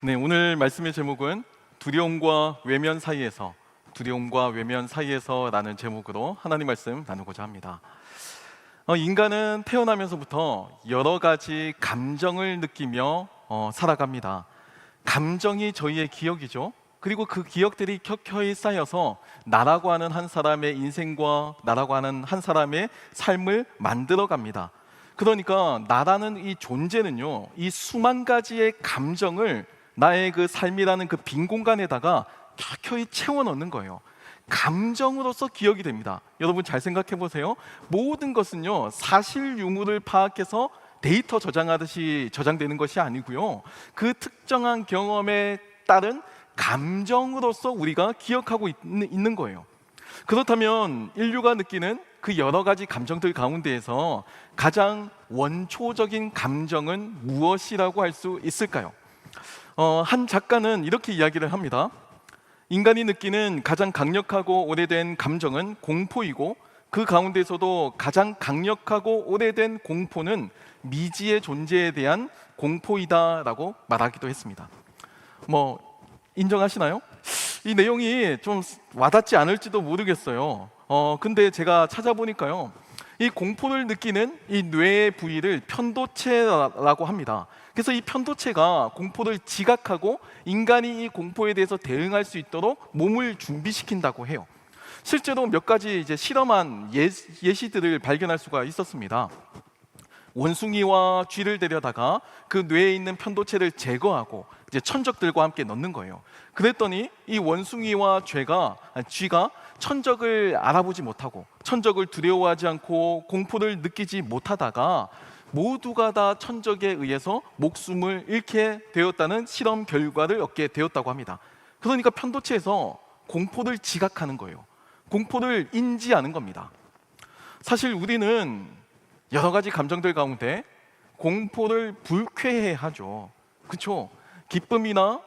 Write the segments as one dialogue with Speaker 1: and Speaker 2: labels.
Speaker 1: 네, 오늘 말씀의 제목은 두려움과 외면 사이에서라는 제목으로 하나님 말씀 나누고자 합니다. 인간은 태어나면서부터 여러 가지 감정을 느끼며 살아갑니다. 감정이 저희의 기억이죠. 그리고 그 기억들이 켜켜이 쌓여서 나라고 하는 한 사람의 인생과 나라고 하는 한 사람의 삶을 만들어 갑니다. 그러니까 나라는 이 존재는요, 이 수만 가지의 감정을 나의 그 삶이라는 그 빈 공간에다가 켜켜이 채워 넣는 거예요. 감정으로서 기억이 됩니다. 여러분 잘 생각해 보세요. 모든 것은요, 사실 유무를 파악해서 데이터 저장하듯이 저장되는 것이 아니고요, 그 특정한 경험에 따른 감정으로서 우리가 기억하고 있는 거예요. 그렇다면 인류가 느끼는 그 여러 가지 감정들 가운데에서 가장 원초적인 감정은 무엇이라고 할 수 있을까요? 한 작가는 이렇게 이야기를 합니다. 인간이 느끼는 가장 강력하고 오래된 감정은 공포이고, 그 가운데서도 가장 강력하고 오래된 공포는 미지의 존재에 대한 공포이다라고 말하기도 했습니다. 인정하시나요? 이 내용이 좀 와닿지 않을지도 모르겠어요. 근데 제가 찾아보니까요, 이 공포를 느끼는 이 뇌의 부위를 편도체라고 합니다. 그래서 이 편도체가 공포를 지각하고 인간이 이 공포에 대해서 대응할 수 있도록 몸을 준비시킨다고 해요. 실제로 몇 가지 이제 실험한 예시들을 발견할 수가 있었습니다. 원숭이와 쥐를 데려다가 그 뇌에 있는 편도체를 제거하고 이제 천적들과 함께 넣는 거예요. 그랬더니 이 원숭이와 쥐가 천적을 알아보지 못하고 천적을 두려워하지 않고 공포를 느끼지 못하다가 모두가 다 천적에 의해서 목숨을 잃게 되었다는 실험 결과를 얻게 되었다고 합니다. 그러니까 편도체에서 공포를 지각하는 거예요. 공포를 인지하는 겁니다. 사실 우리는 여러 가지 감정들 가운데 공포를 불쾌해하죠. 그렇죠? 기쁨이나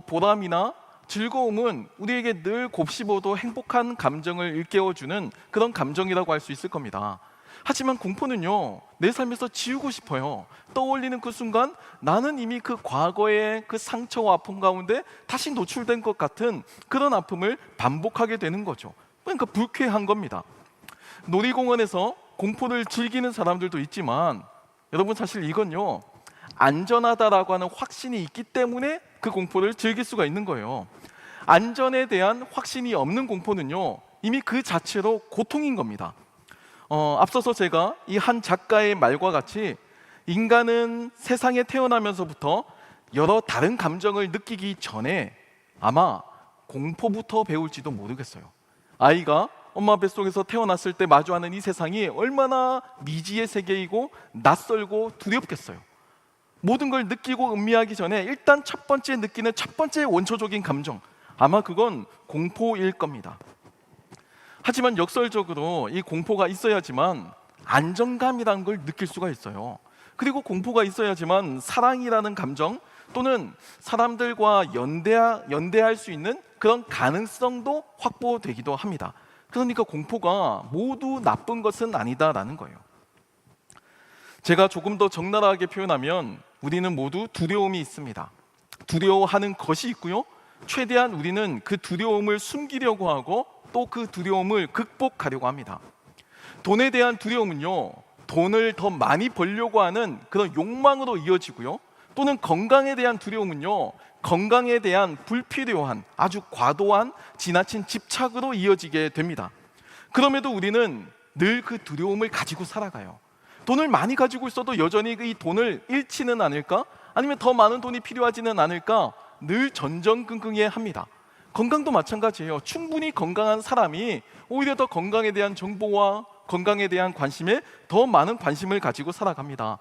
Speaker 1: 보람이나 즐거움은 우리에게 늘 곱씹어도 행복한 감정을 일깨워주는 그런 감정이라고 할 수 있을 겁니다. 하지만 공포는요, 내 삶에서 지우고 싶어요. 떠올리는 그 순간 나는 이미 그 과거의 그 상처와 아픔 가운데 다시 노출된 것 같은 그런 아픔을 반복하게 되는 거죠. 그러니까 불쾌한 겁니다. 놀이공원에서 공포를 즐기는 사람들도 있지만, 여러분 사실 이건요, 안전하다라고 하는 확신이 있기 때문에 그 공포를 즐길 수가 있는 거예요. 안전에 대한 확신이 없는 공포는요, 이미 그 자체로 고통인 겁니다. 앞서서 제가 이 한 작가의 말과 같이 인간은 세상에 태어나면서부터 여러 다른 감정을 느끼기 전에 아마 공포부터 배울지도 모르겠어요. 아이가 엄마 뱃속에서 태어났을 때 마주하는 이 세상이 얼마나 미지의 세계이고 낯설고 두렵겠어요. 모든 걸 느끼고 음미하기 전에 일단 첫 번째 느끼는 첫 번째 원초적인 감정, 아마 그건 공포일 겁니다. 하지만 역설적으로 이 공포가 있어야지만 안정감이라는 걸 느낄 수가 있어요. 그리고 공포가 있어야지만 사랑이라는 감정 또는 사람들과 연대할 수 있는 그런 가능성도 확보되기도 합니다. 그러니까 공포가 모두 나쁜 것은 아니다라는 거예요. 제가 조금 더 적나라하게 표현하면 우리는 모두 두려움이 있습니다. 두려워하는 것이 있고요, 최대한 우리는 그 두려움을 숨기려고 하고 또 그 두려움을 극복하려고 합니다. 돈에 대한 두려움은요, 돈을 더 많이 벌려고 하는 그런 욕망으로 이어지고요, 또는 건강에 대한 두려움은요, 건강에 대한 불필요한 아주 과도한 지나친 집착으로 이어지게 됩니다. 그럼에도 우리는 늘 그 두려움을 가지고 살아가요. 돈을 많이 가지고 있어도 여전히 이 돈을 잃지는 않을까? 아니면 더 많은 돈이 필요하지는 않을까? 늘 전전긍긍해 합니다. 건강도 마찬가지예요. 충분히 건강한 사람이 오히려 더 건강에 대한 정보와 건강에 대한 관심에 더 많은 관심을 가지고 살아갑니다.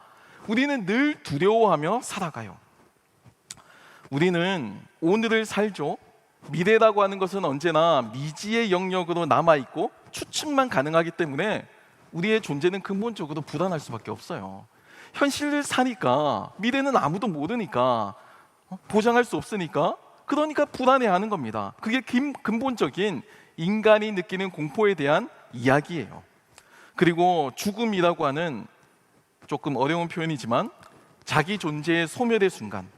Speaker 1: 우리는 늘 두려워하며 살아가요. 우리는 오늘을 살죠. 미래라고 하는 것은 언제나 미지의 영역으로 남아있고 추측만 가능하기 때문에 우리의 존재는 근본적으로 불안할 수밖에 없어요. 현실을 사니까, 미래는 아무도 모르니까, 보장할 수 없으니까, 그러니까 불안해하는 겁니다. 그게 근본적인 인간이 느끼는 공포에 대한 이야기예요. 그리고 죽음이라고 하는 조금 어려운 표현이지만 자기 존재의 소멸의 순간,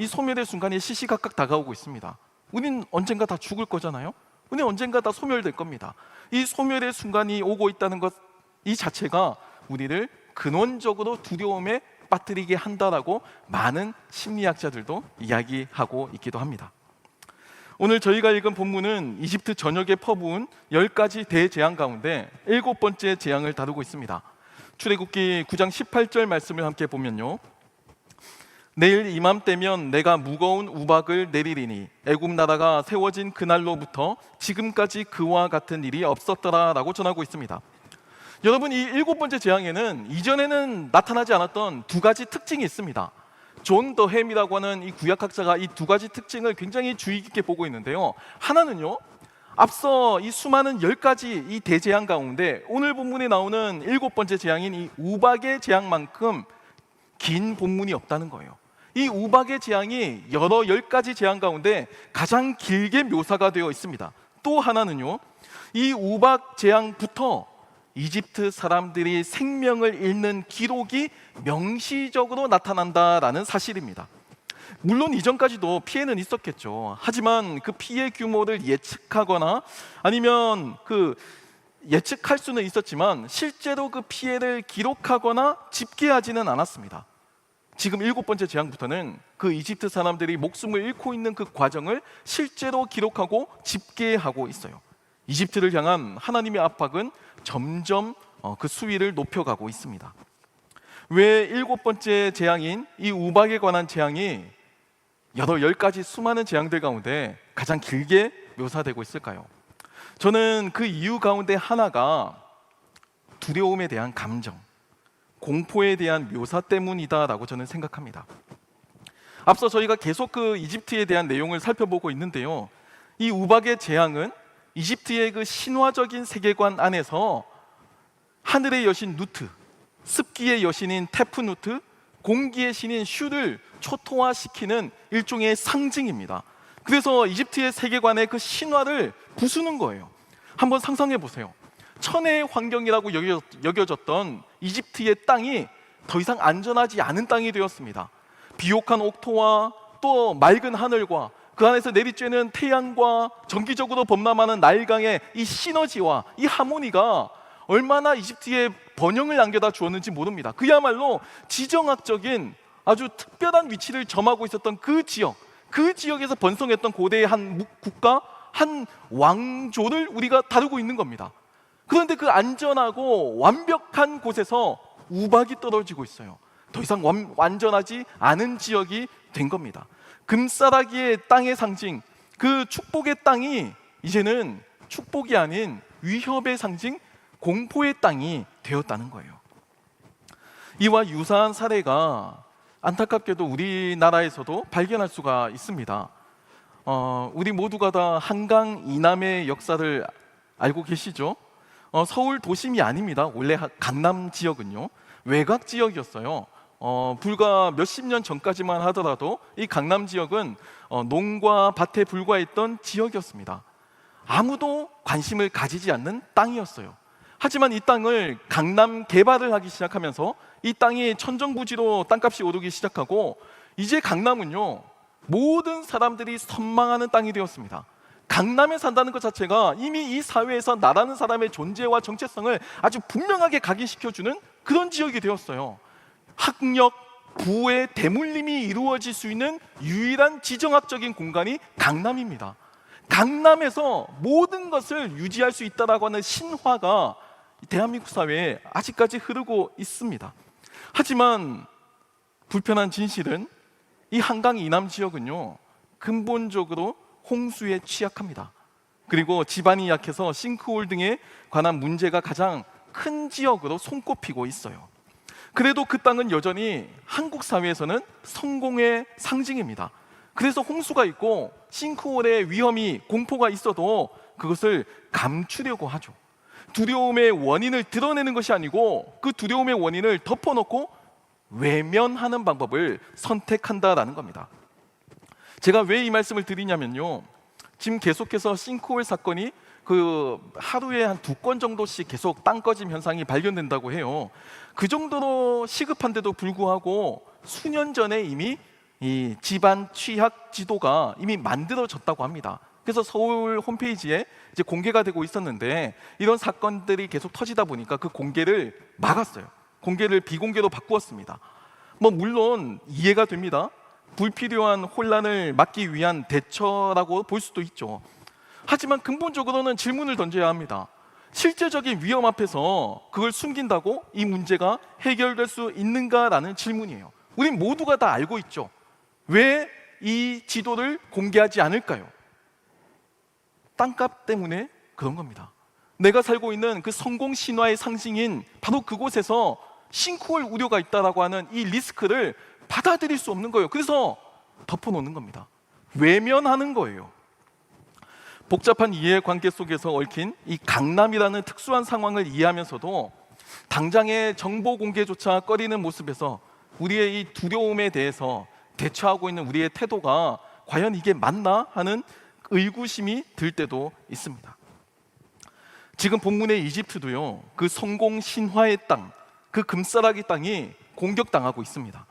Speaker 1: 이 소멸의 순간이 시시각각 다가오고 있습니다. 우린 언젠가 다 죽을 거잖아요. 우린 언젠가 다 소멸될 겁니다. 이 소멸의 순간이 오고 있다는 것 이 자체가 우리를 근원적으로 두려움에 빠뜨리게 한다라고 많은 심리학자들도 이야기하고 있기도 합니다. 오늘 저희가 읽은 본문은 이집트 전역에 퍼부은 10가지 대재앙 가운데 7번째 재앙을 다루고 있습니다. 출애굽기 9장 18절 말씀을 함께 보면요, 내일 이맘때면 내가 무거운 우박을 내리리니 애굽 나라가 세워진 그날로부터 지금까지 그와 같은 일이 없었더라 라고 전하고 있습니다. 여러분, 이 7번째 재앙에는 이전에는 나타나지 않았던 2가지 특징이 있습니다. 존 더 햄이라고 하는 이 구약학자가 이 2가지 특징을 굉장히 주의 깊게 보고 있는데요, 하나는요, 앞서 이 수많은 10가지 이 대재앙 가운데 오늘 본문에 나오는 7번째 재앙인 이 우박의 재앙만큼 긴 본문이 없다는 거예요. 이 우박의 재앙이 여러 10가지 재앙 가운데 가장 길게 묘사가 되어 있습니다. 또 하나는요, 이 우박 재앙부터 이집트 사람들이 생명을 잃는 기록이 명시적으로 나타난다라는 사실입니다. 물론 이전까지도 피해는 있었겠죠. 하지만 그 피해 규모를 예측하거나 아니면 예측할 수는 있었지만 실제로 그 피해를 기록하거나 집계하지는 않았습니다. 지금 7번째 재앙부터는 그 이집트 사람들이 목숨을 잃고 있는 그 과정을 실제로 기록하고 집계하고 있어요. 이집트를 향한 하나님의 압박은 점점 그 수위를 높여가고 있습니다. 왜 7번째 재앙인 이 우박에 관한 재앙이 여러 10가지 수많은 재앙들 가운데 가장 길게 묘사되고 있을까요? 저는 그 이유 가운데 하나가 두려움에 대한 감정, 공포에 대한 묘사 때문이다라고 저는 생각합니다. 앞서 저희가 계속 그 이집트에 대한 내용을 살펴보고 있는데요, 이 우박의 재앙은 이집트의 그 신화적인 세계관 안에서 하늘의 여신 누트, 습기의 여신인 테프누트, 공기의 신인 슈를 초토화시키는 일종의 상징입니다. 그래서 이집트의 세계관의 그 신화를 부수는 거예요. 한번 상상해 보세요. 천혜의 환경이라고 여겨졌던 이집트의 땅이 더 이상 안전하지 않은 땅이 되었습니다. 비옥한 옥토와 또 맑은 하늘과 그 안에서 내리쬐는 태양과 정기적으로 범람하는 나일강의 이 시너지와 이 하모니가 얼마나 이집트에 번영을 안겨다 주었는지 모릅니다. 그야말로 지정학적인 아주 특별한 위치를 점하고 있었던 그 지역에서 번성했던 고대의 한 국가, 한 왕조를 우리가 다루고 있는 겁니다. 그런데 그 안전하고 완벽한 곳에서 우박이 떨어지고 있어요. 더 이상 완전하지 않은 지역이 된 겁니다. 금싸라기의 땅의 상징, 그 축복의 땅이 이제는 축복이 아닌 위협의 상징, 공포의 땅이 되었다는 거예요. 이와 유사한 사례가 안타깝게도 우리나라에서도 발견할 수가 있습니다. 우리 모두가 다 한강 이남의 역사를 알고 계시죠? 서울 도심이 아닙니다. 원래 강남 지역은요, 외곽 지역이었어요. 불과 몇십 년 전까지만 하더라도 이 강남 지역은 농과 밭에 불과했던 지역이었습니다. 아무도 관심을 가지지 않는 땅이었어요. 하지만 이 땅을 강남 개발을 하기 시작하면서 이 땅이 천정부지로 땅값이 오르기 시작하고 이제 강남은요, 모든 사람들이 선망하는 땅이 되었습니다. 강남에 산다는 것 자체가 이미 이 사회에서 나라는 사람의 존재와 정체성을 아주 분명하게 각인시켜주는 그런 지역이 되었어요. 학력, 부의 대물림이 이루어질 수 있는 유일한 지정학적인 공간이 강남입니다. 강남에서 모든 것을 유지할 수 있다라고 하는 신화가 대한민국 사회에 아직까지 흐르고 있습니다. 하지만 불편한 진실은 이 한강 이남 지역은요, 근본적으로 홍수에 취약합니다. 그리고 지반이 약해서 싱크홀 등에 관한 문제가 가장 큰 지역으로 손꼽히고 있어요. 그래도 그 땅은 여전히 한국 사회에서는 성공의 상징입니다. 그래서 홍수가 있고 싱크홀의 위험이, 공포가 있어도 그것을 감추려고 하죠. 두려움의 원인을 드러내는 것이 아니고 그 두려움의 원인을 덮어놓고 외면하는 방법을 선택한다라는 겁니다. 제가 왜 이 말씀을 드리냐면요, 지금 계속해서 싱크홀 사건이 하루에 한 2건 정도씩 계속 땅 꺼짐 현상이 발견된다고 해요. 그 정도로 시급한데도 불구하고 수년 전에 이미 이 집안 취약 지도가 이미 만들어졌다고 합니다. 그래서 서울 홈페이지에 이제 공개가 되고 있었는데 이런 사건들이 계속 터지다 보니까 그 공개를 막았어요. 공개를 비공개로 바꾸었습니다. 뭐 물론 이해가 됩니다. 불필요한 혼란을 막기 위한 대처라고 볼 수도 있죠. 하지만 근본적으로는 질문을 던져야 합니다. 실제적인 위험 앞에서 그걸 숨긴다고 이 문제가 해결될 수 있는가라는 질문이에요. 우린 모두가 다 알고 있죠. 왜 이 지도를 공개하지 않을까요? 땅값 때문에 그런 겁니다. 내가 살고 있는 그 성공 신화의 상징인 바로 그곳에서 싱크홀 우려가 있다라고 하는 이 리스크를 받아들일 수 없는 거예요. 그래서 덮어놓는 겁니다. 외면하는 거예요. 복잡한 이해관계 속에서 얽힌 이 강남이라는 특수한 상황을 이해하면서도 당장의 정보 공개조차 꺼리는 모습에서 우리의 이 두려움에 대해서 대처하고 있는 우리의 태도가 과연 이게 맞나 하는 의구심이 들 때도 있습니다. 지금 본문의 이집트도요, 그 성공 신화의 땅, 그 금싸라기 땅이 공격당하고 있습니다.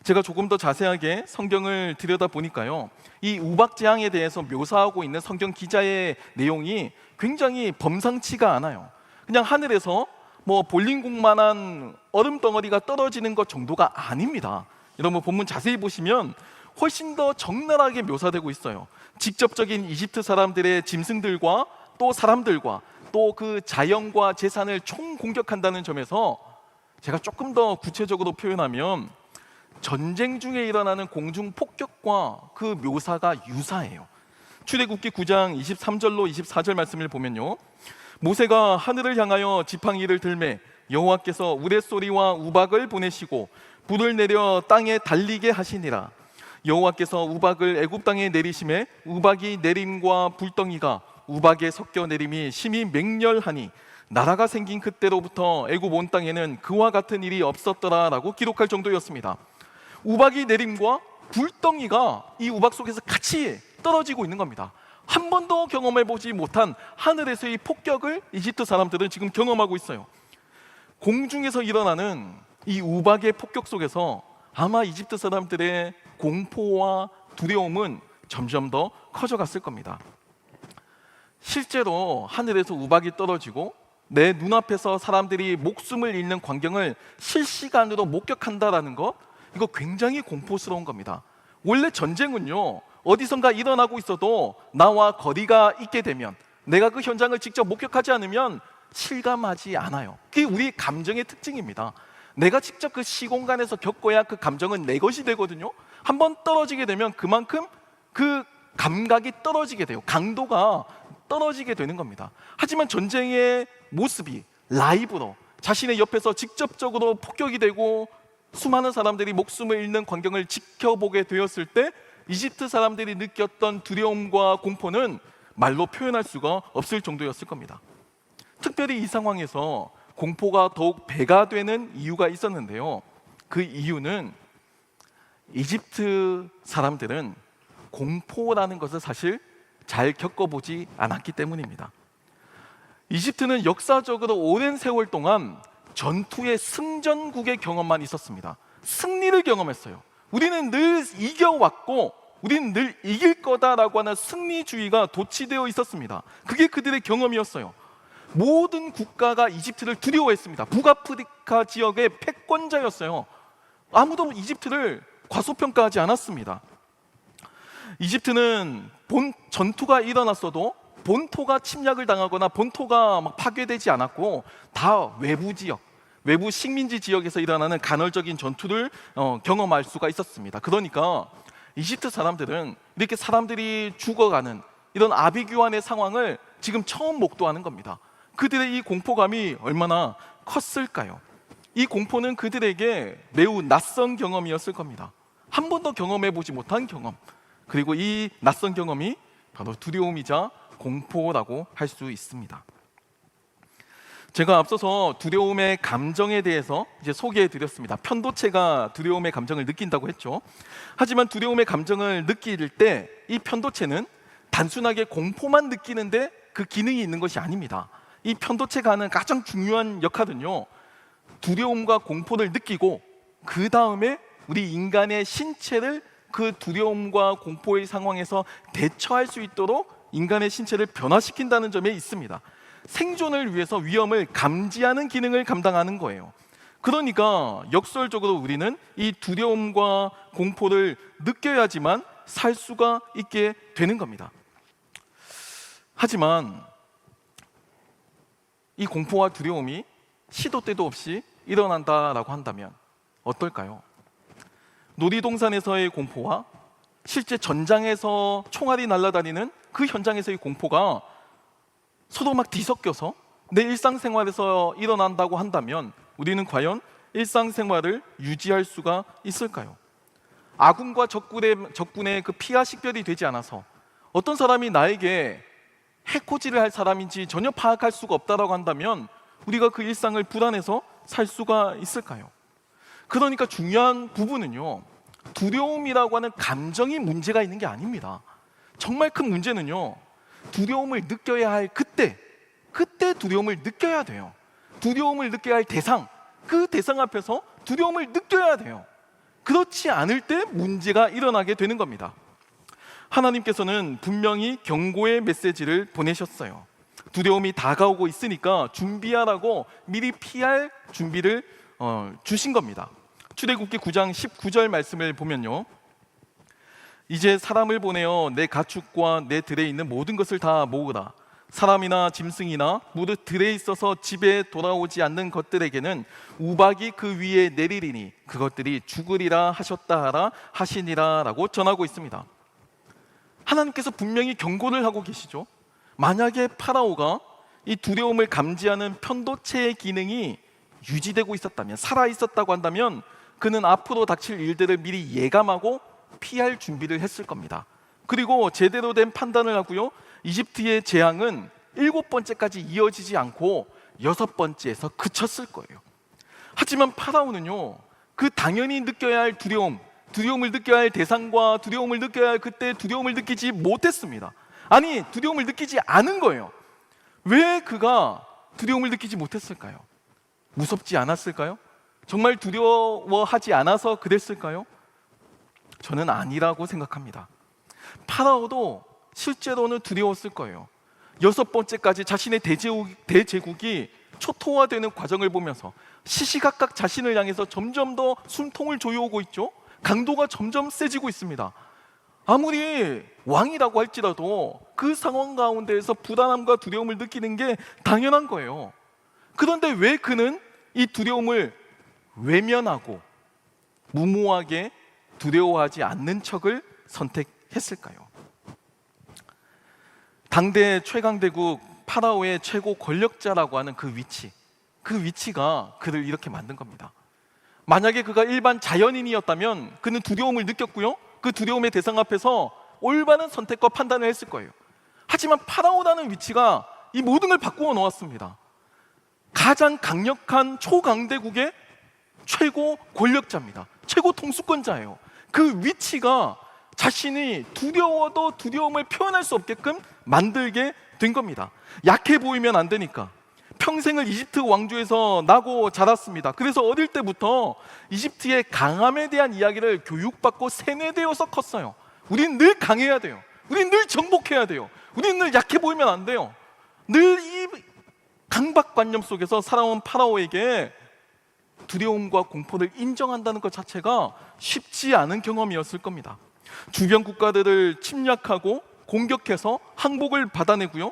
Speaker 1: 제가 조금 더 자세하게 성경을 들여다보니까요, 이 우박재앙에 대해서 묘사하고 있는 성경 기자의 내용이 굉장히 범상치가 않아요. 그냥 하늘에서 뭐 볼링공만한 얼음 덩어리가 떨어지는 것 정도가 아닙니다. 여러분 본문 자세히 보시면 훨씬 더 적나라하게 묘사되고 있어요. 직접적인 이집트 사람들의 짐승들과 또 사람들과 또 그 자연과 재산을 총공격한다는 점에서 제가 조금 더 구체적으로 표현하면 전쟁 중에 일어나는 공중 폭격과 그 묘사가 유사해요. 출애굽기 9장 23절로 24절 말씀을 보면요, 모세가 하늘을 향하여 지팡이를 들매 여호와께서 우레소리와 우박을 보내시고 불을 내려 땅에 달리게 하시니라. 여호와께서 우박을 애굽 땅에 내리심에 우박이 내림과 불덩이가 우박에 섞여 내림이 심히 맹렬하니 나라가 생긴 그때로부터 애굽 온 땅에는 그와 같은 일이 없었더라라고 기록할 정도였습니다. 우박이 내림과 불덩이가 이 우박 속에서 같이 떨어지고 있는 겁니다. 한 번도 경험해보지 못한 하늘에서의 폭격을 이집트 사람들은 지금 경험하고 있어요. 공중에서 일어나는 이 우박의 폭격 속에서 아마 이집트 사람들의 공포와 두려움은 점점 더 커져갔을 겁니다. 실제로 하늘에서 우박이 떨어지고 내 눈앞에서 사람들이 목숨을 잃는 광경을 실시간으로 목격한다라는 것, 이거 굉장히 공포스러운 겁니다. 원래 전쟁은요, 어디선가 일어나고 있어도 나와 거리가 있게 되면, 내가 그 현장을 직접 목격하지 않으면 실감하지 않아요. 그게 우리 감정의 특징입니다. 내가 직접 그 시공간에서 겪어야 그 감정은 내 것이 되거든요. 한번 떨어지게 되면 그만큼 그 감각이 떨어지게 돼요. 강도가 떨어지게 되는 겁니다. 하지만 전쟁의 모습이 라이브로 자신의 옆에서 직접적으로 폭격이 되고 수많은 사람들이 목숨을 잃는 광경을 지켜보게 되었을 때 이집트 사람들이 느꼈던 두려움과 공포는 말로 표현할 수가 없을 정도였을 겁니다. 특별히 이 상황에서 공포가 더욱 배가 되는 이유가 있었는데요, 그 이유는 이집트 사람들은 공포라는 것을 사실 잘 겪어보지 않았기 때문입니다. 이집트는 역사적으로 오랜 세월 동안 전투의 승전국의 경험만 있었습니다. 승리를 경험했어요. 우리는 늘 이겨왔고 우리는 늘 이길 거다라고 하는 승리주의가 도취되어 있었습니다. 그게 그들의 경험이었어요. 모든 국가가 이집트를 두려워했습니다. 북아프리카 지역의 패권자였어요. 아무도 이집트를 과소평가하지 않았습니다. 이집트는 전투가 일어났어도 본토가 침략을 당하거나 본토가 막 파괴되지 않았고 다 외부 지역, 외부 식민지 지역에서 일어나는 간헐적인 전투를 경험할 수가 있었습니다. 그러니까 이집트 사람들은 이렇게 사람들이 죽어가는 이런 아비규환의 상황을 지금 처음 목도하는 겁니다. 그들의 이 공포감이 얼마나 컸을까요? 이 공포는 그들에게 매우 낯선 경험이었을 겁니다. 한 번도 경험해보지 못한 경험, 그리고 이 낯선 경험이 바로 두려움이자 공포라고 할 수 있습니다. 제가 앞서서 두려움의 감정에 대해서 이제 소개해드렸습니다. 편도체가 두려움의 감정을 느낀다고 했죠. 하지만 두려움의 감정을 느낄 때 이 편도체는 단순하게 공포만 느끼는데 그 기능이 있는 것이 아닙니다. 이 편도체가 하는 가장 중요한 역할은요, 두려움과 공포를 느끼고 그 다음에 우리 인간의 신체를 그 두려움과 공포의 상황에서 대처할 수 있도록 인간의 신체를 변화시킨다는 점에 있습니다. 생존을 위해서 위험을 감지하는 기능을 감당하는 거예요. 그러니까 역설적으로 우리는 이 두려움과 공포를 느껴야지만 살 수가 있게 되는 겁니다. 하지만 이 공포와 두려움이 시도 때도 없이 일어난다라고 한다면 어떨까요? 놀이동산에서의 공포와 실제 전장에서 총알이 날아다니는 그 현장에서의 공포가 서로 막 뒤섞여서 내 일상생활에서 일어난다고 한다면 우리는 과연 일상생활을 유지할 수가 있을까요? 아군과 적군의 그 피하 식별이 되지 않아서 어떤 사람이 나에게 해코지를 할 사람인지 전혀 파악할 수가 없다라고 한다면 우리가 그 일상을 불안해서 살 수가 있을까요? 그러니까 중요한 부분은요, 두려움이라고 하는 감정이 문제가 있는 게 아닙니다. 정말 큰 문제는요, 두려움을 느껴야 할 그때 두려움을 느껴야 돼요. 두려움을 느껴야 할 대상, 그 대상 앞에서 두려움을 느껴야 돼요. 그렇지 않을 때 문제가 일어나게 되는 겁니다. 하나님께서는 분명히 경고의 메시지를 보내셨어요. 두려움이 다가오고 있으니까 준비하라고 미리 피할 준비를 주신 겁니다. 출애굽기 9장 19절 말씀을 보면요, 이제 사람을 보내어 내 가축과 내 들에 있는 모든 것을 다 모으라. 사람이나 짐승이나 무릇 들에 있어서 집에 돌아오지 않는 것들에게는 우박이 그 위에 내리리니 그것들이 죽으리라 하셨다 하라 하시니라 라고 전하고 있습니다. 하나님께서 분명히 경고를 하고 계시죠. 만약에 파라오가 이 두려움을 감지하는 편도체의 기능이 유지되고 있었다면, 살아 있었다고 한다면 그는 앞으로 닥칠 일들을 미리 예감하고 피할 준비를 했을 겁니다. 그리고 제대로 된 판단을 하고요, 이집트의 재앙은 7번째까지 이어지지 않고 6번째에서 그쳤을 거예요. 하지만 파라오는요, 그 당연히 느껴야 할 두려움을 느껴야 할 대상과 두려움을 느껴야 할 그때 두려움을 느끼지 못했습니다. 아니, 두려움을 느끼지 않은 거예요. 왜 그가 두려움을 느끼지 못했을까요? 무섭지 않았을까요? 정말 두려워하지 않아서 그랬을까요? 저는 아니라고 생각합니다. 파라오도 실제로는 두려웠을 거예요. 6번째까지 자신의 대제국이 초토화되는 과정을 보면서 시시각각 자신을 향해서 점점 더 숨통을 조여오고 있죠. 강도가 점점 세지고 있습니다. 아무리 왕이라고 할지라도 그 상황 가운데에서 불안함과 두려움을 느끼는 게 당연한 거예요. 그런데 왜 그는 이 두려움을 외면하고 무모하게 두려워하지 않는 척을 선택했을까요? 당대 최강대국 파라오의 최고 권력자라고 하는 그 위치가 그를 이렇게 만든 겁니다. 만약에 그가 일반 자연인이었다면 그는 두려움을 느꼈고요, 그 두려움의 대상 앞에서 올바른 선택과 판단을 했을 거예요. 하지만 파라오라는 위치가 이 모든 걸 바꾸어 놓았습니다. 가장 강력한 초강대국의 최고 권력자입니다. 최고 통수권자예요. 그 위치가 자신이 두려워도 두려움을 표현할 수 없게끔 만들게 된 겁니다. 약해 보이면 안 되니까. 평생을 이집트 왕조에서 나고 자랐습니다. 그래서 어릴 때부터 이집트의 강함에 대한 이야기를 교육받고 세뇌되어서 컸어요. 우린 늘 강해야 돼요. 우린 늘 정복해야 돼요. 우린 늘 약해 보이면 안 돼요. 늘 이 강박관념 속에서 살아온 파라오에게 두려움과 공포를 인정한다는 것 자체가 쉽지 않은 경험이었을 겁니다. 주변 국가들을 침략하고 공격해서 항복을 받아내고요,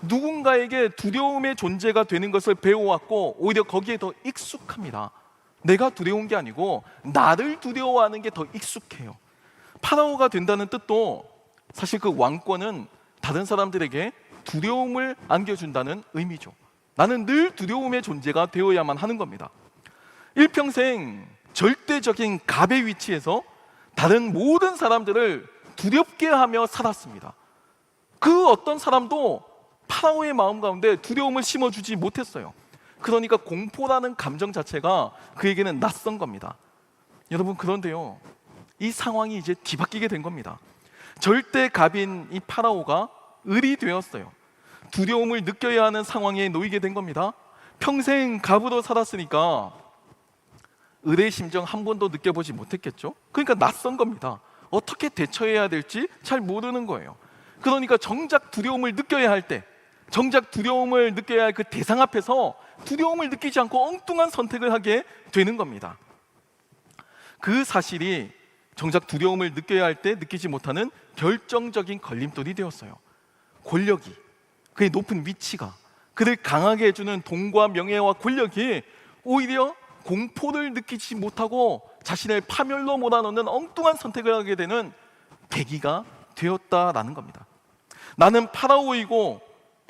Speaker 1: 누군가에게 두려움의 존재가 되는 것을 배워왔고 오히려 거기에 더 익숙합니다. 내가 두려운 게 아니고 나를 두려워하는 게 더 익숙해요. 파라오가 된다는 뜻도 사실 그 왕권은 다른 사람들에게 두려움을 안겨준다는 의미죠. 나는 늘 두려움의 존재가 되어야만 하는 겁니다. 일평생 절대적인 갑의 위치에서 다른 모든 사람들을 두렵게 하며 살았습니다. 그 어떤 사람도 파라오의 마음 가운데 두려움을 심어주지 못했어요. 그러니까 공포라는 감정 자체가 그에게는 낯선 겁니다. 여러분, 그런데요, 이 상황이 이제 뒤바뀌게 된 겁니다. 절대 갑인 이 파라오가 을이 되었어요. 두려움을 느껴야 하는 상황에 놓이게 된 겁니다. 평생 갑으로 살았으니까 을의 심정 한 번도 느껴보지 못했겠죠. 그러니까 낯선 겁니다. 어떻게 대처해야 될지 잘 모르는 거예요. 그러니까 정작 두려움을 느껴야 할 때, 정작 두려움을 느껴야 할 그 대상 앞에서 두려움을 느끼지 않고 엉뚱한 선택을 하게 되는 겁니다. 그 사실이 정작 두려움을 느껴야 할 때 느끼지 못하는 결정적인 걸림돌이 되었어요. 권력이, 그의 높은 위치가, 그를 강하게 해주는 돈과 명예와 권력이 오히려 공포를 느끼지 못하고 자신을 파멸로 몰아넣는 엉뚱한 선택을 하게 되는 계기가 되었다라는 겁니다. 나는 파라오이고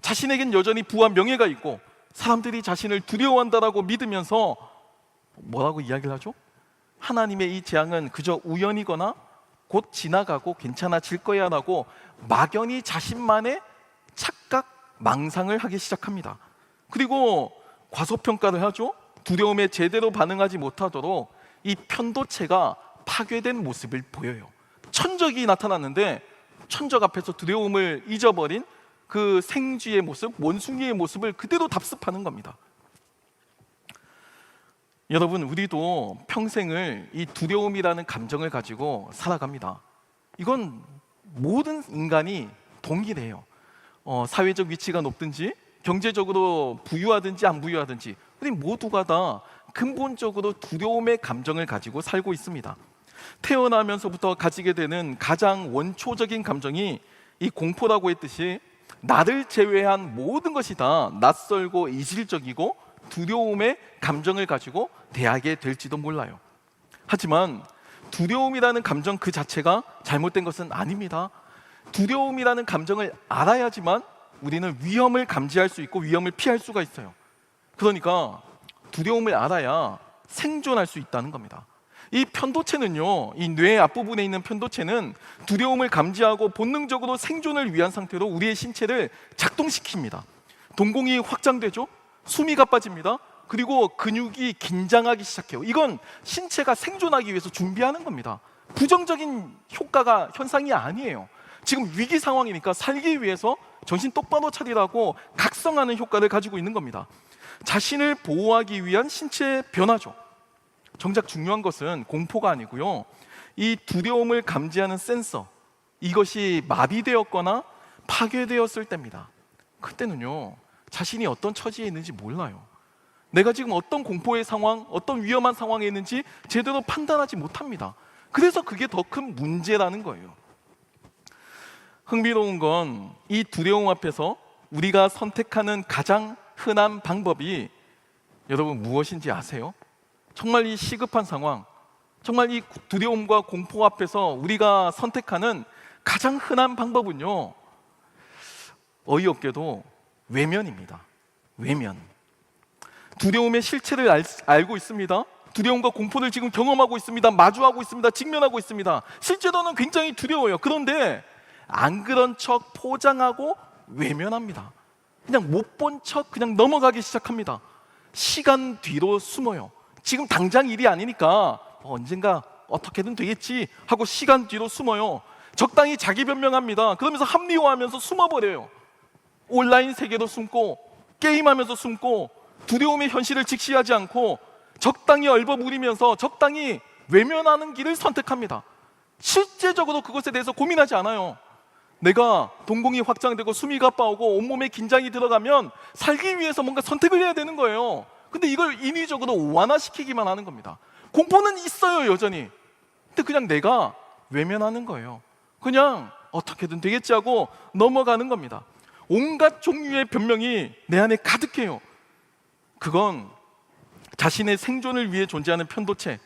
Speaker 1: 자신에겐 여전히 부와 명예가 있고 사람들이 자신을 두려워한다라고 믿으면서 뭐라고 이야기를 하죠? 하나님의 이 재앙은 그저 우연이거나 곧 지나가고 괜찮아질 거야 라고 막연히 자신만의 착각, 망상을 하기 시작합니다. 그리고 과소평가를 하죠. 두려움에 제대로 반응하지 못하도록 이 편도체가 파괴된 모습을 보여요. 천적이 나타났는데 천적 앞에서 두려움을 잊어버린 그 생쥐의 모습, 원숭이의 모습을 그대로 답습하는 겁니다. 여러분, 우리도 평생을 이 두려움이라는 감정을 가지고 살아갑니다. 이건 모든 인간이 동일해요. 사회적 위치가 높든지 경제적으로 부유하든지 안 부유하든지 우리 모두가 다 근본적으로 두려움의 감정을 가지고 살고 있습니다. 태어나면서부터 가지게 되는 가장 원초적인 감정이 이 공포라고 했듯이 나를 제외한 모든 것이 다 낯설고 이질적이고 두려움의 감정을 가지고 대하게 될지도 몰라요. 하지만 두려움이라는 감정 그 자체가 잘못된 것은 아닙니다. 두려움이라는 감정을 알아야지만 우리는 위험을 감지할 수 있고 위험을 피할 수가 있어요. 그러니까 두려움을 알아야 생존할 수 있다는 겁니다. 이 편도체는요, 이 뇌 앞부분에 있는 편도체는 두려움을 감지하고 본능적으로 생존을 위한 상태로 우리의 신체를 작동시킵니다. 동공이 확장되죠. 숨이 가빠집니다. 그리고 근육이 긴장하기 시작해요. 이건 신체가 생존하기 위해서 준비하는 겁니다. 부정적인 현상이 아니에요. 지금 위기 상황이니까 살기 위해서 정신 똑바로 차리라고 각성하는 효과를 가지고 있는 겁니다. 자신을 보호하기 위한 신체 변화죠. 정작 중요한 것은 공포가 아니고요, 이 두려움을 감지하는 센서, 이것이 마비되었거나 파괴되었을 때입니다. 그때는요, 자신이 어떤 처지에 있는지 몰라요. 내가 지금 어떤 공포의 상황, 어떤 위험한 상황에 있는지 제대로 판단하지 못합니다. 그래서 그게 더 큰 문제라는 거예요. 흥미로운 건 이 두려움 앞에서 우리가 선택하는 가장 흔한 방법이 여러분 무엇인지 아세요? 정말 이 시급한 상황, 정말 이 두려움과 공포 앞에서 우리가 선택하는 가장 흔한 방법은요, 어이없게도 외면입니다. 외면. 두려움의 실체를 알고 있습니다. 두려움과 공포를 지금 경험하고 있습니다. 마주하고 있습니다. 직면하고 있습니다. 실제로는 굉장히 두려워요. 그런데 안 그런 척 포장하고 외면합니다. 그냥 못 본 척 그냥 넘어가기 시작합니다. 시간 뒤로 숨어요. 지금 당장 일이 아니니까 언젠가 어떻게든 되겠지 하고 시간 뒤로 숨어요. 적당히 자기 변명합니다. 그러면서 합리화하면서 숨어버려요. 온라인 세계도 숨고 게임하면서 숨고 두려움의 현실을 직시하지 않고 적당히 얼버무리면서 적당히 외면하는 길을 선택합니다. 실제적으로 그것에 대해서 고민하지 않아요. 내가 동공이 확장되고 숨이 가빠오고 온몸에 긴장이 들어가면 살기 위해서 뭔가 선택을 해야 되는 거예요. 근데 이걸 인위적으로 완화시키기만 하는 겁니다. 공포는 있어요, 여전히. 근데 그냥 내가 외면하는 거예요. 그냥 어떻게든 되겠지 하고 넘어가는 겁니다. 온갖 종류의 변명이 내 안에 가득해요. 그건 자신의 생존을 위해 존재하는 편도체,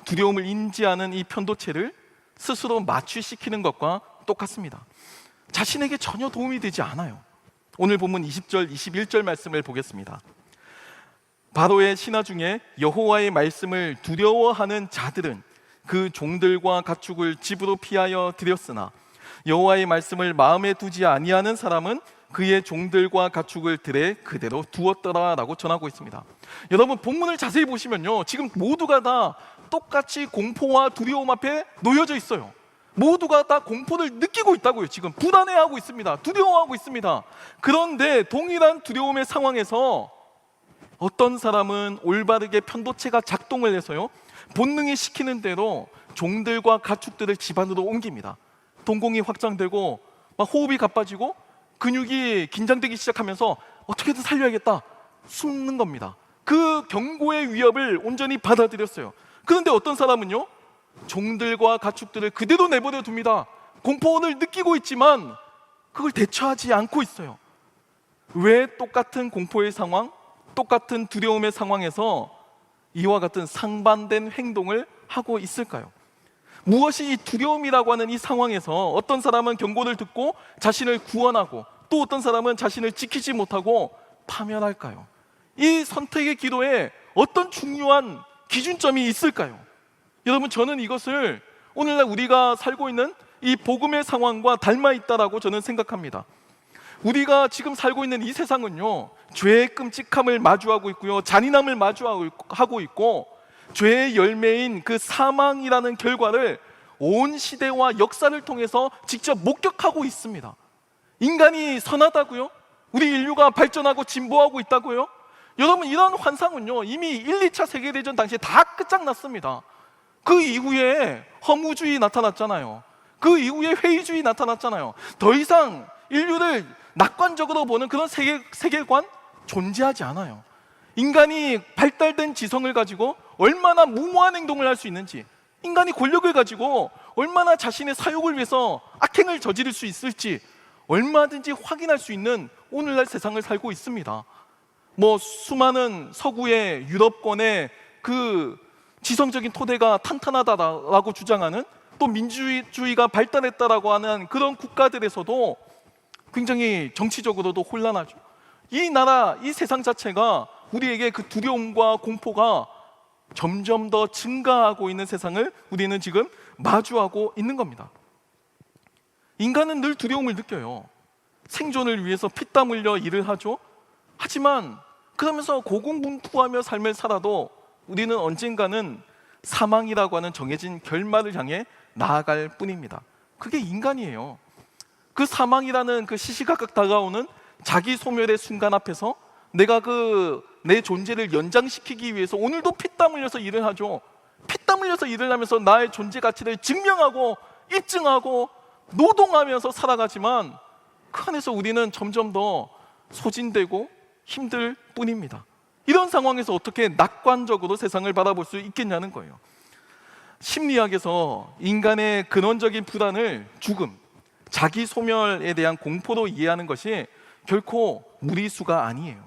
Speaker 1: 두려움을 인지하는 이 편도체를 스스로 마취시키는 것과 똑같습니다. 자신에게 전혀 도움이 되지 않아요. 오늘 본문 20절, 21절 말씀을 보겠습니다. 바로의 신하 중에 여호와의 말씀을 두려워하는 자들은 그 종들과 가축을 집으로 피하여 들였으나 여호와의 말씀을 마음에 두지 아니하는 사람은 그의 종들과 가축을 들에 그대로 두었더라라고 전하고 있습니다. 여러분, 본문을 자세히 보시면요, 지금 모두가 다 똑같이 공포와 두려움 앞에 놓여져 있어요. 모두가 다 공포를 느끼고 있다고요. 지금 불안해하고 있습니다. 두려워하고 있습니다. 그런데 동일한 두려움의 상황에서 어떤 사람은 올바르게 편도체가 작동을 해서요, 본능이 시키는 대로 종들과 가축들을 집 안으로 옮깁니다. 동공이 확장되고 막 호흡이 가빠지고 근육이 긴장되기 시작하면서 어떻게든 살려야겠다, 숨는 겁니다. 그 경고의 위협을 온전히 받아들였어요. 그런데 어떤 사람은요, 종들과 가축들을 그대로 내버려 둡니다. 공포를 느끼고 있지만 그걸 대처하지 않고 있어요. 왜 똑같은 공포의 상황, 똑같은 두려움의 상황에서 이와 같은 상반된 행동을 하고 있을까요? 무엇이 이 두려움이라고 하는 이 상황에서 어떤 사람은 경고를 듣고 자신을 구원하고 또 어떤 사람은 자신을 지키지 못하고 파멸할까요? 이 선택의 기로에 어떤 중요한 기준점이 있을까요? 여러분, 저는 이것을 오늘날 우리가 살고 있는 이 복음의 상황과 닮아 있다라고 저는 생각합니다. 우리가 지금 살고 있는 이 세상은요, 죄의 끔찍함을 마주하고 있고요, 잔인함을 마주하고 있고, 죄의 열매인 그 사망이라는 결과를 온 시대와 역사를 통해서 직접 목격하고 있습니다. 인간이 선하다고요? 우리 인류가 발전하고 진보하고 있다고요? 여러분, 이런 환상은요, 이미 1, 2차 세계대전 당시에 다 끝장났습니다. 그 이후에 허무주의 나타났잖아요. 그 이후에 회의주의 나타났잖아요. 더 이상 인류를 낙관적으로 보는 그런 세계관 존재하지 않아요. 인간이 발달된 지성을 가지고 얼마나 무모한 행동을 할 수 있는지, 인간이 권력을 가지고 얼마나 자신의 사욕을 위해서 악행을 저지를 수 있을지 얼마든지 확인할 수 있는 오늘날 세상을 살고 있습니다. 수많은 서구의 유럽권의 그 지성적인 토대가 탄탄하다라고 주장하는, 또 민주주의가 발달했다라고 하는 그런 국가들에서도 굉장히 정치적으로도 혼란하죠. 이 나라, 이 세상 자체가 우리에게 그 두려움과 공포가 점점 더 증가하고 있는 세상을 우리는 지금 마주하고 있는 겁니다. 인간은 늘 두려움을 느껴요. 생존을 위해서 피땀 흘려 일을 하죠. 하지만 그러면서 고군분투하며 삶을 살아도 우리는 언젠가는 사망이라고 하는 정해진 결말을 향해 나아갈 뿐입니다. 그게 인간이에요. 그 사망이라는 그 시시각각 다가오는 자기 소멸의 순간 앞에서 내가 내 존재를 연장시키기 위해서 오늘도 피땀 흘려서 일을 하죠. 피땀 흘려서 일을 하면서 나의 존재 가치를 증명하고 입증하고 노동하면서 살아가지만 그 안에서 우리는 점점 더 소진되고 힘들 뿐입니다. 이런 상황에서 어떻게 낙관적으로 세상을 바라볼 수 있겠냐는 거예요. 심리학에서 인간의 근원적인 불안을 죽음, 자기 소멸에 대한 공포로 이해하는 것이 결코 무리수가 아니에요.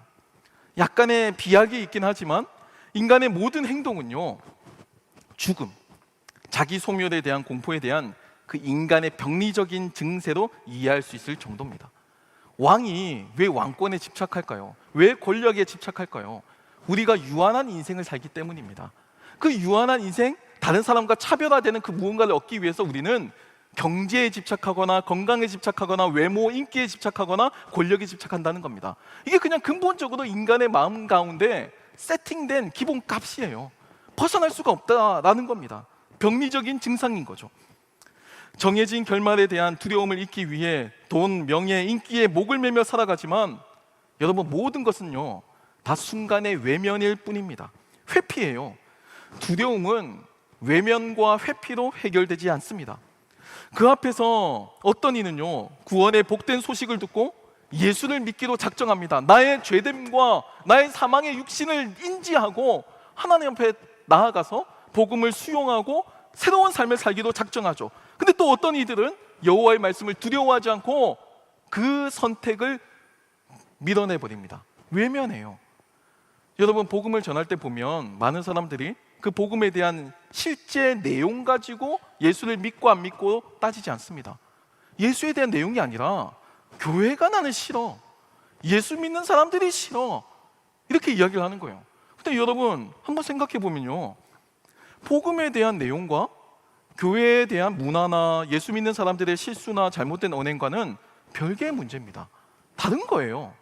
Speaker 1: 약간의 비약이 있긴 하지만 인간의 모든 행동은요, 죽음, 자기 소멸에 대한 공포에 대한 그 인간의 병리적인 증세로 이해할 수 있을 정도입니다. 왕이 왜 왕권에 집착할까요? 왜 권력에 집착할까요? 우리가 유한한 인생을 살기 때문입니다. 그 유한한 인생, 다른 사람과 차별화되는 그 무언가를 얻기 위해서 우리는 경제에 집착하거나 건강에 집착하거나 외모, 인기에 집착하거나 권력에 집착한다는 겁니다. 이게 그냥 근본적으로 인간의 마음 가운데 세팅된 기본 값이에요. 벗어날 수가 없다라는 겁니다. 병리적인 증상인 거죠. 정해진 결말에 대한 두려움을 잊기 위해 돈, 명예, 인기에 목을 매며 살아가지만 여러분, 모든 것은요 다 순간의 외면일 뿐입니다. 회피예요. 두려움은 외면과 회피로 해결되지 않습니다. 그 앞에서 어떤 이는요, 구원의 복된 소식을 듣고 예수를 믿기로 작정합니다. 나의 죄됨과 나의 사망의 육신을 인지하고 하나님 앞에 나아가서 복음을 수용하고 새로운 삶을 살기로 작정하죠. 근데 또 어떤 이들은 여호와의 말씀을 두려워하지 않고 그 선택을 밀어내버립니다. 외면해요. 여러분, 복음을 전할 때 보면 많은 사람들이 그 복음에 대한 실제 내용 가지고 예수를 믿고 안 믿고 따지지 않습니다. 예수에 대한 내용이 아니라 교회가 나는 싫어, 예수 믿는 사람들이 싫어, 이렇게 이야기를 하는 거예요. 근데 여러분, 한번 생각해 보면요, 복음에 대한 내용과 교회에 대한 문화나 예수 믿는 사람들의 실수나 잘못된 언행과는 별개의 문제입니다. 다른 거예요.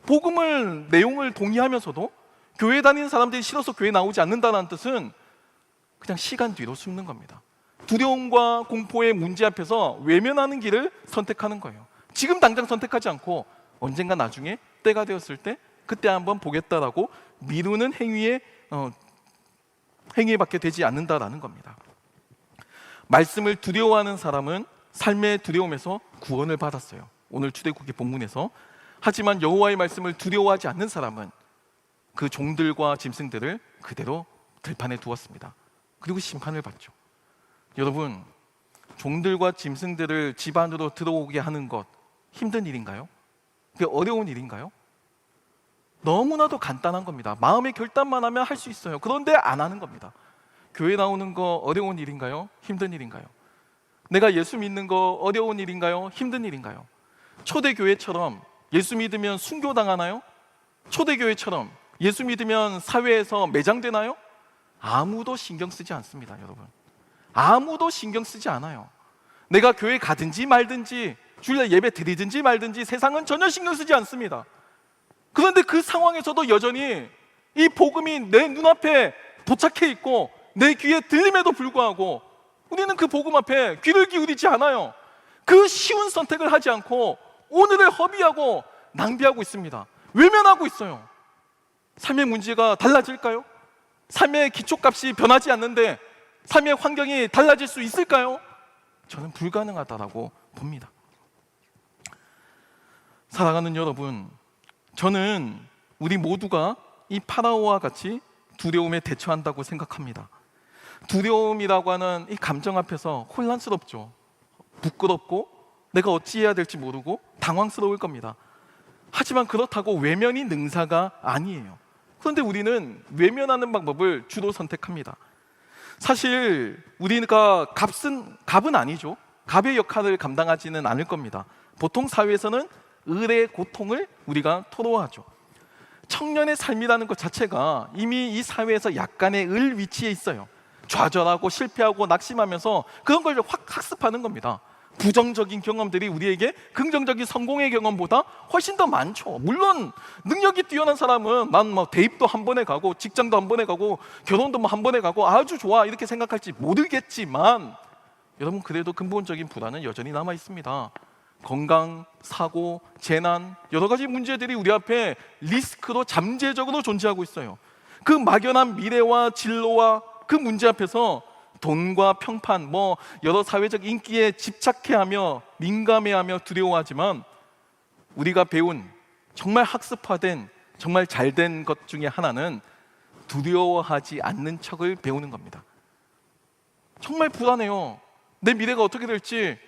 Speaker 1: 복음을 내용을 동의하면서도 교회 다니는 사람들이 싫어서 교회 나오지 않는다는 뜻은 그냥 시간 뒤로 숨는 겁니다. 두려움과 공포의 문제 앞에서 외면하는 길을 선택하는 거예요. 지금 당장 선택하지 않고 언젠가 나중에 때가 되었을 때 그때 한번 보겠다라고 미루는 행위에 밖에 되지 않는다라는 겁니다. 말씀을 두려워하는 사람은 삶의 두려움에서 구원을 받았어요. 오늘 출애굽기 본문에서. 하지만 여호와의 말씀을 두려워하지 않는 사람은 그 종들과 짐승들을 그대로 들판에 두었습니다. 그리고 심판을 받죠. 여러분, 종들과 짐승들을 집 안으로 들어오게 하는 것 힘든 일인가요? 그게 어려운 일인가요? 너무나도 간단한 겁니다. 마음의 결단만 하면 할 수 있어요. 그런데 안 하는 겁니다. 교회 나오는 거 어려운 일인가요? 힘든 일인가요? 내가 예수 믿는 거 어려운 일인가요? 힘든 일인가요? 초대교회처럼 예수 믿으면 순교당하나요? 초대교회처럼 예수 믿으면 사회에서 매장되나요? 아무도 신경 쓰지 않습니다, 여러분. 아무도 신경 쓰지 않아요. 내가 교회 가든지 말든지, 주일날 예배 드리든지 말든지 세상은 전혀 신경 쓰지 않습니다. 그런데 그 상황에서도 여전히 이 복음이 내 눈앞에 도착해 있고 내 귀에 들림에도 불구하고 우리는 그 복음 앞에 귀를 기울이지 않아요. 그 쉬운 선택을 하지 않고 오늘을 허비하고 낭비하고 있습니다. 외면하고 있어요. 삶의 문제가 달라질까요? 삶의 기초값이 변하지 않는데 삶의 환경이 달라질 수 있을까요? 저는 불가능하다고 봅니다. 사랑하는 여러분, 저는 우리 모두가 이 파라오와 같이 두려움에 대처한다고 생각합니다. 두려움이라고 하는 이 감정 앞에서 혼란스럽죠. 부끄럽고 내가 어찌해야 될지 모르고 당황스러울 겁니다. 하지만 그렇다고 외면이 능사가 아니에요. 그런데 우리는 외면하는 방법을 주로 선택합니다. 사실 우리가 갑은 아니죠. 갑의 역할을 감당하지는 않을 겁니다. 보통 사회에서는 을의 고통을 우리가 토로하죠. 청년의 삶이라는 것 자체가 이미 이 사회에서 약간의 을 위치에 있어요. 좌절하고 실패하고 낙심하면서 그런 걸 확 학습하는 겁니다. 부정적인 경험들이 우리에게 긍정적인 성공의 경험보다 훨씬 더 많죠. 물론 능력이 뛰어난 사람은 난 뭐 대입도 한 번에 가고 직장도 한 번에 가고 결혼도 뭐 한 번에 가고 아주 좋아 이렇게 생각할지 모르겠지만 여러분, 그래도 근본적인 불안은 여전히 남아 있습니다. 건강, 사고, 재난, 여러 가지 문제들이 우리 앞에 리스크로 잠재적으로 존재하고 있어요. 그 막연한 미래와 진로와 그 문제 앞에서 돈과 평판, 여러 사회적 인기에 집착해하며 민감해하며 두려워하지만 우리가 배운 정말 학습화된 정말 잘된 것 중에 하나는 두려워하지 않는 척을 배우는 겁니다. 정말 불안해요. 내 미래가 어떻게 될지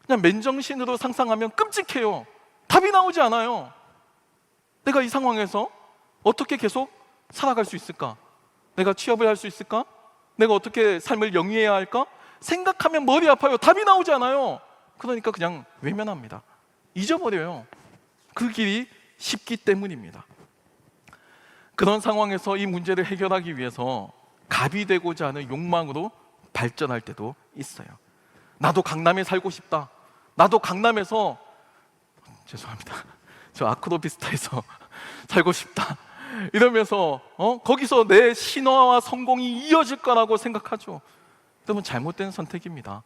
Speaker 1: 그냥 맨정신으로 상상하면 끔찍해요. 답이 나오지 않아요. 내가 이 상황에서 어떻게 계속 살아갈 수 있을까? 내가 취업을 할 수 있을까? 내가 어떻게 삶을 영위해야 할까? 생각하면 머리 아파요. 답이 나오지 않아요. 그러니까 그냥 외면합니다. 잊어버려요. 그 길이 쉽기 때문입니다. 그런 상황에서 이 문제를 해결하기 위해서 갑이 되고자 하는 욕망으로 발전할 때도 있어요. 나도 강남에 살고 싶다. 나도 강남에서 죄송합니다. 저 아크로비스타에서 살고 싶다. 이러면서 거기서 내 신화와 성공이 이어질 거라고 생각하죠. 여러분, 잘못된 선택입니다.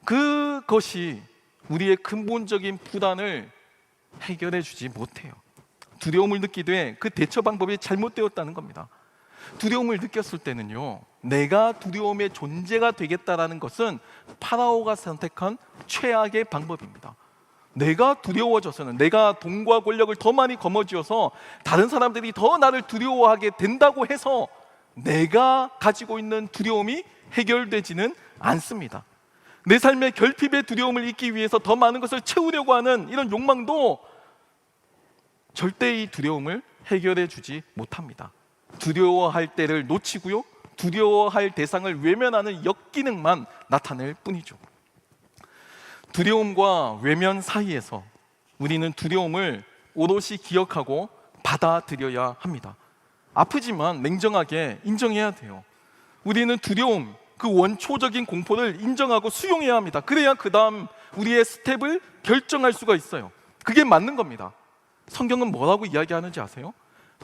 Speaker 1: 그것이 우리의 근본적인 불안을 해결해 주지 못해요. 두려움을 느끼되 그 대처 방법이 잘못되었다는 겁니다. 두려움을 느꼈을 때는요, 내가 두려움의 존재가 되겠다라는 것은 파라오가 선택한 최악의 방법입니다. 내가 두려워져서는, 내가 돈과 권력을 더 많이 거머쥐어서 다른 사람들이 더 나를 두려워하게 된다고 해서 내가 가지고 있는 두려움이 해결되지는 않습니다. 내 삶의 결핍의 두려움을 잊기 위해서 더 많은 것을 채우려고 하는 이런 욕망도 절대 이 두려움을 해결해 주지 못합니다. 두려워할 때를 놓치고요, 두려워할 대상을 외면하는 역기능만 나타낼 뿐이죠. 두려움과 외면 사이에서 우리는 두려움을 오롯이 기억하고 받아들여야 합니다. 아프지만 냉정하게 인정해야 돼요. 우리는 두려움, 그 원초적인 공포를 인정하고 수용해야 합니다. 그래야 그 다음 우리의 스텝을 결정할 수가 있어요. 그게 맞는 겁니다. 성경은 뭐라고 이야기하는지 아세요?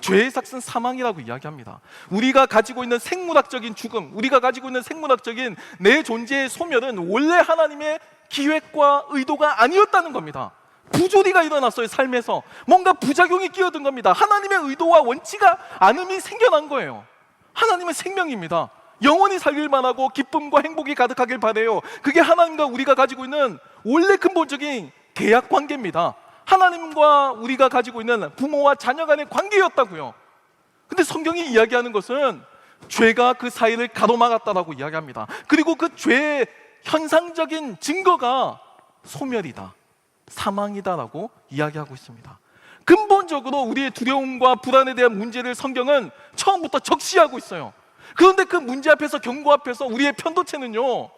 Speaker 1: 죄의 삭은 사망이라고 이야기합니다. 우리가 가지고 있는 생물학적인 죽음, 우리가 가지고 있는 생물학적인 내 존재의 소멸은 원래 하나님의 기획과 의도가 아니었다는 겁니다. 부조리가 일어났어요. 삶에서 뭔가 부작용이 끼어든 겁니다. 하나님의 의도와 원치가 않음이 생겨난 거예요. 하나님은 생명입니다. 영원히 살길 만하고 기쁨과 행복이 가득하길 바래요. 그게 하나님과 우리가 가지고 있는 원래 근본적인 계약 관계입니다. 하나님과 우리가 가지고 있는 부모와 자녀 간의 관계였다고요. 근데 성경이 이야기하는 것은 죄가 그 사이를 가로막았다라고 이야기합니다. 그리고 그 죄의 현상적인 증거가 소멸이다, 사망이다라고 이야기하고 있습니다. 근본적으로 우리의 두려움과 불안에 대한 문제를 성경은 처음부터 적시하고 있어요. 그런데 그 문제 앞에서, 경고 앞에서 우리의 편도체는요,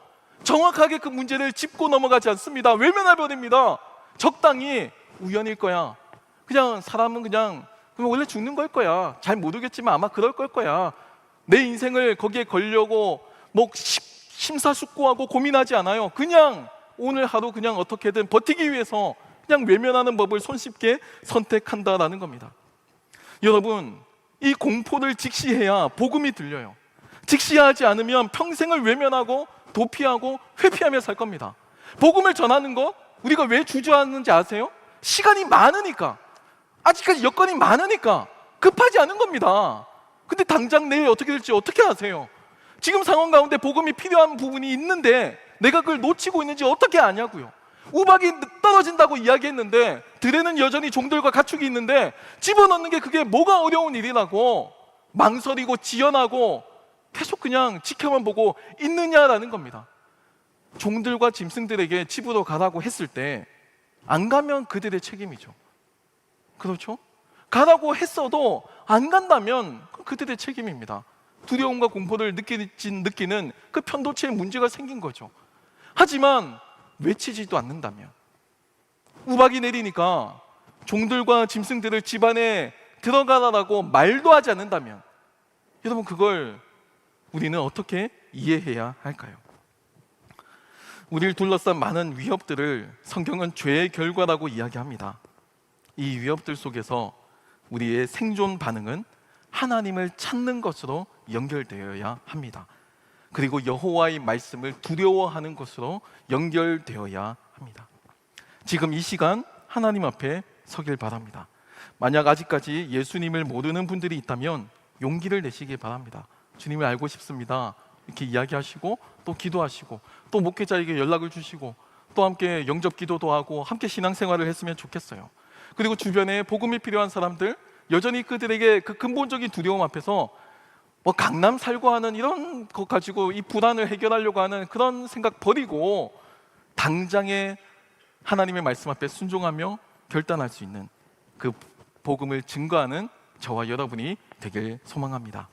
Speaker 1: 정확하게 그 문제를 짚고 넘어가지 않습니다. 외면해 버립니다. 적당히 우연일 거야, 그냥 사람은 그냥 원래 죽는 걸 거야, 잘 모르겠지만 아마 그럴 걸 거야, 내 인생을 거기에 걸려고 뭐 심사숙고하고 고민하지 않아요. 그냥 오늘 하루 그냥 어떻게든 버티기 위해서 그냥 외면하는 법을 손쉽게 선택한다라는 겁니다. 여러분, 이 공포를 직시해야 복음이 들려요. 직시하지 않으면 평생을 외면하고 도피하고 회피하며 살 겁니다. 복음을 전하는 거 우리가 왜 주저하는지 아세요? 시간이 많으니까, 아직까지 여건이 많으니까 급하지 않은 겁니다. 근데 당장 내일 어떻게 될지 어떻게 아세요? 지금 상황 가운데 복음이 필요한 부분이 있는데 내가 그걸 놓치고 있는지 어떻게 아냐고요. 우박이 떨어진다고 이야기했는데 들에는 여전히 종들과 가축이 있는데 집어넣는 게 그게 뭐가 어려운 일이라고 망설이고 지연하고 계속 그냥 지켜만 보고 있느냐라는 겁니다. 종들과 짐승들에게 집으로 가라고 했을 때 안 가면 그들의 책임이죠. 그렇죠? 가라고 했어도 안 간다면 그들의 책임입니다. 두려움과 공포를 느끼는 그 편도체에 문제가 생긴 거죠. 하지만 외치지도 않는다면, 우박이 내리니까 종들과 짐승들을 집 안에 들어가라고 말도 하지 않는다면, 여러분, 그걸 우리는 어떻게 이해해야 할까요? 우리를 둘러싼 많은 위협들을 성경은 죄의 결과라고 이야기합니다. 이 위협들 속에서 우리의 생존 반응은 하나님을 찾는 것으로 연결되어야 합니다. 그리고 여호와의 말씀을 두려워하는 것으로 연결되어야 합니다. 지금 이 시간 하나님 앞에 서길 바랍니다. 만약 아직까지 예수님을 모르는 분들이 있다면 용기를 내시기 바랍니다. 주님을 알고 싶습니다, 이렇게 이야기하시고 또 기도하시고 또 목회자에게 연락을 주시고 또 함께 영접 기도도 하고 함께 신앙생활을 했으면 좋겠어요. 그리고 주변에 복음이 필요한 사람들, 여전히 그들에게 그 근본적인 두려움 앞에서 뭐 강남 살고 하는 이런 것 가지고 이 불안을 해결하려고 하는 그런 생각 버리고 당장에 하나님의 말씀 앞에 순종하며 결단할 수 있는 그 복음을 증거하는 저와 여러분이 되길 소망합니다.